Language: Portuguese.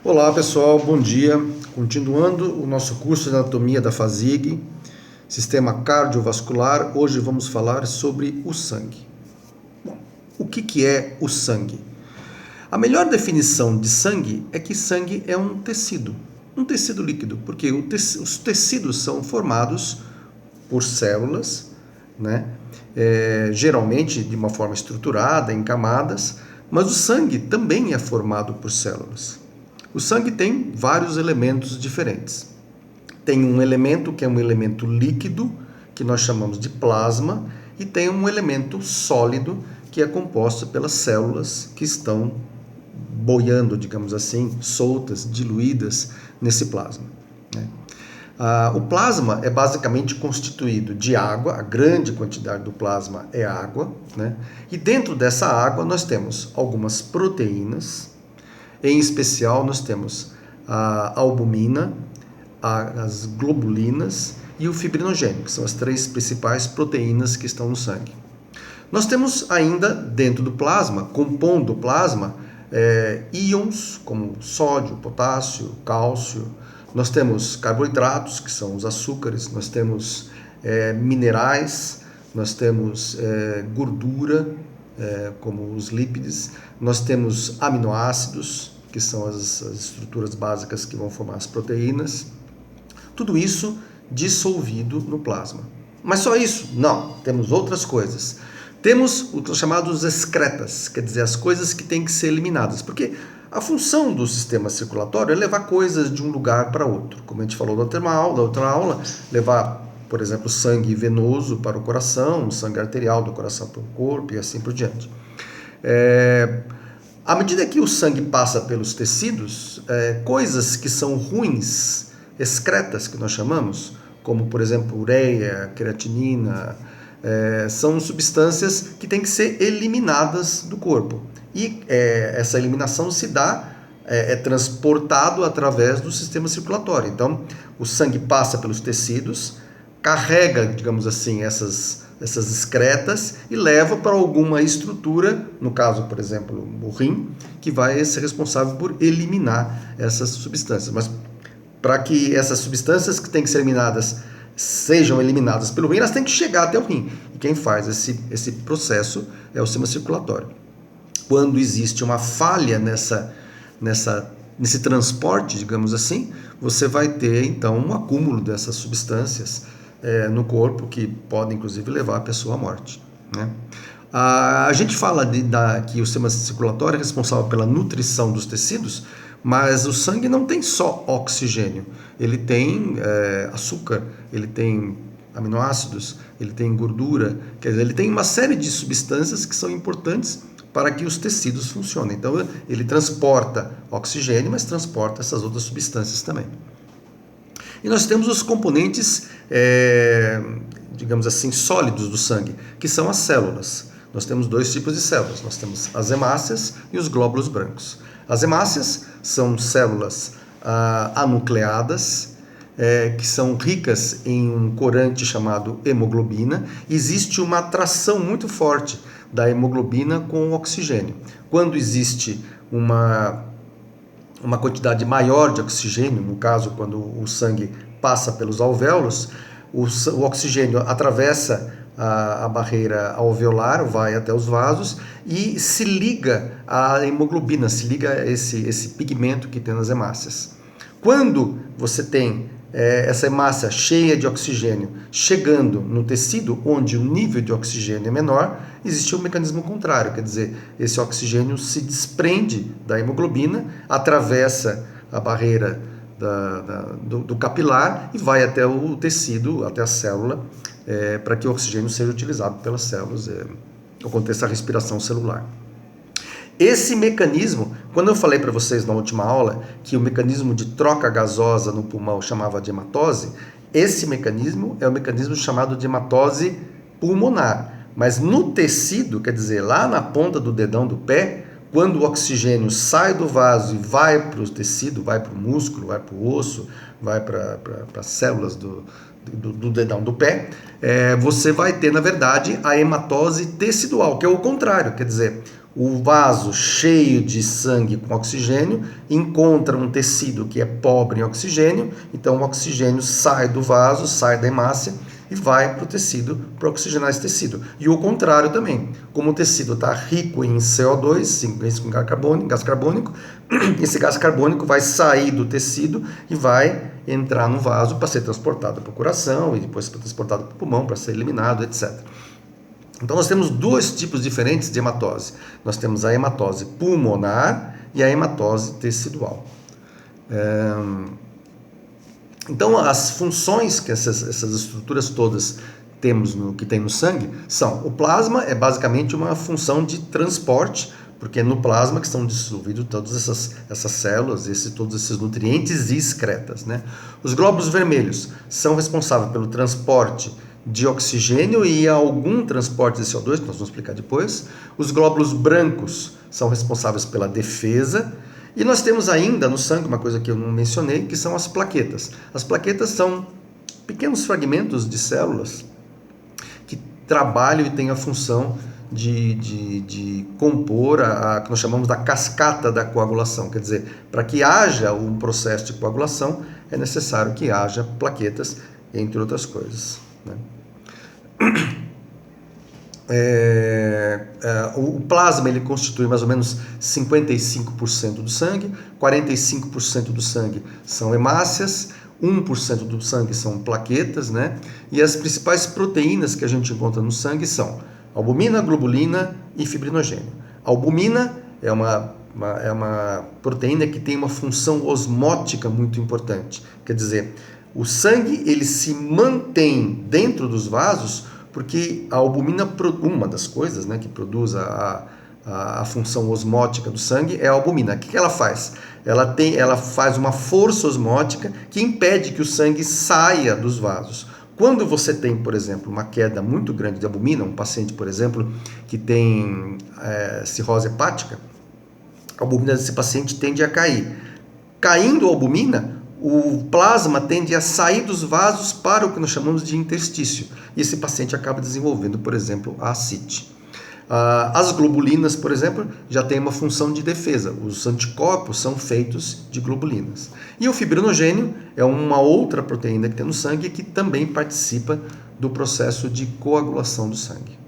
Olá pessoal, bom dia. Continuando o nosso curso de anatomia da FASIG, sistema cardiovascular, hoje vamos falar sobre o sangue. Bom, o que é o sangue? A melhor definição de sangue é que sangue é um tecido líquido, porque os tecidos são formados por células, né? Geralmente de uma forma estruturada, em camadas, mas o sangue também é formado por células. O sangue tem vários elementos diferentes. Tem um elemento que é um elemento líquido, que nós chamamos de plasma, e tem um elemento sólido, que é composto pelas células que estão boiando, digamos assim, soltas, diluídas nesse plasma, né? O plasma é basicamente constituído de água, a grande quantidade do plasma é água, né? E dentro dessa água nós temos algumas proteínas. Em especial, nós temos a albumina, as globulinas e o fibrinogênio, que são as três principais proteínas que estão no sangue. Nós temos ainda dentro do plasma, compondo o plasma, íons como sódio, potássio, cálcio. Nós temos carboidratos, que são os açúcares, nós temos minerais, nós temos gordura, como os lípides, nós temos aminoácidos, que são as estruturas básicas que vão formar as proteínas. Tudo isso dissolvido no plasma. Mas só isso? Não, temos outras coisas. Temos os chamados excretas, quer dizer, as coisas que têm que ser eliminadas, porque a função do sistema circulatório é levar coisas de um lugar para outro. Como a gente falou da outra aula, levar, por exemplo, sangue venoso para o coração, sangue arterial do coração para o corpo e assim por diante. À medida que o sangue passa pelos tecidos, coisas que são ruins, excretas que nós chamamos, como por exemplo ureia, creatinina, são substâncias que têm que ser eliminadas do corpo. E essa eliminação se dá, é transportado através do sistema circulatório. Então, o sangue passa pelos tecidos, carrega, digamos assim, essas excretas e leva para alguma estrutura, no caso, por exemplo, o rim, que vai ser responsável por eliminar essas substâncias. Mas para que essas substâncias que têm que ser eliminadas sejam eliminadas pelo rim, elas têm que chegar até o rim. E quem faz esse processo é o sistema circulatório. Quando existe uma falha nesse transporte, digamos assim, você vai ter então um acúmulo dessas substâncias no corpo que podem inclusive levar a pessoa à morte, né? A gente fala que o sistema circulatório é responsável pela nutrição dos tecidos, mas o sangue não tem só oxigênio, ele tem açúcar, ele tem aminoácidos, ele tem gordura, quer dizer, ele tem uma série de substâncias que são importantes para que os tecidos funcionem. Então ele transporta oxigênio, mas transporta essas outras substâncias também. E nós temos os componentes, digamos assim, sólidos do sangue, que são as células. Nós temos dois tipos de células. Nós temos as hemácias e os glóbulos brancos. As hemácias são células anucleadas, que são ricas em um corante chamado hemoglobina. Existe uma atração muito forte da hemoglobina com o oxigênio. Quando existe uma quantidade maior de oxigênio, no caso, quando o sangue passa pelos alvéolos, o oxigênio atravessa a barreira alveolar, vai até os vasos e se liga à hemoglobina, se liga a esse pigmento que tem nas hemácias. Quando você tem essa hemácia cheia de oxigênio chegando no tecido, onde o nível de oxigênio é menor, existe um mecanismo contrário, quer dizer, esse oxigênio se desprende da hemoglobina, atravessa a barreira do capilar e vai até o tecido, até a célula, para que o oxigênio seja utilizado pelas células, aconteça a respiração celular. Esse mecanismo, quando eu falei para vocês na última aula que o mecanismo de troca gasosa no pulmão chamava de hematose, esse mecanismo é o mecanismo chamado de hematose pulmonar. Mas no tecido, quer dizer, lá na ponta do dedão do pé, quando o oxigênio sai do vaso e vai para o tecido, vai para o músculo, vai para o osso, vai para as células do dedão do pé, você vai ter, na verdade, a hematose tecidual, que é o contrário, quer dizer, o vaso cheio de sangue com oxigênio encontra um tecido que é pobre em oxigênio, então o oxigênio sai do vaso, sai da hemácia e vai para o tecido para oxigenar esse tecido. E o contrário também, como o tecido está rico em CO2, em gás carbônico, esse gás carbônico vai sair do tecido e vai entrar no vaso para ser transportado para o coração e depois ser transportado para o pulmão para ser eliminado, etc. Então nós temos dois tipos diferentes de hematose. Nós temos a hematose pulmonar e a hematose tecidual. Então as funções que essas estruturas todas que tem no sangue são: o plasma é basicamente uma função de transporte, porque é no plasma que estão dissolvidos todas essas células, todos esses nutrientes e excretas, né? Os glóbulos vermelhos são responsáveis pelo transporte de oxigênio e algum transporte de CO2, que nós vamos explicar depois. Os glóbulos brancos são responsáveis pela defesa. E nós temos ainda no sangue uma coisa que eu não mencionei, que são as plaquetas. As plaquetas são pequenos fragmentos de células que trabalham e têm a função de compor a que nós chamamos da cascata da coagulação. Quer dizer, para que haja um processo de coagulação, é necessário que haja plaquetas, entre outras coisas, né? O plasma ele constitui mais ou menos 55% do sangue, 45% do sangue são hemácias, 1% do sangue são plaquetas, né? E as principais proteínas que a gente encontra no sangue são albumina, globulina e fibrinogênio. A albumina é uma proteína que tem uma função osmótica muito importante, quer dizer, o sangue ele se mantém dentro dos vasos porque a albumina, uma das coisas, né, que produz a função osmótica do sangue é a albumina. O que ela faz? Ela faz uma força osmótica que impede que o sangue saia dos vasos. Quando você tem, por exemplo, uma queda muito grande de albumina, um paciente, por exemplo, que tem cirrose hepática, a albumina desse paciente tende a cair. Caindo a albumina, o plasma tende a sair dos vasos para o que nós chamamos de interstício. E esse paciente acaba desenvolvendo, por exemplo, a ascite. As globulinas, por exemplo, já têm uma função de defesa. Os anticorpos são feitos de globulinas. E o fibrinogênio é uma outra proteína que tem no sangue que também participa do processo de coagulação do sangue.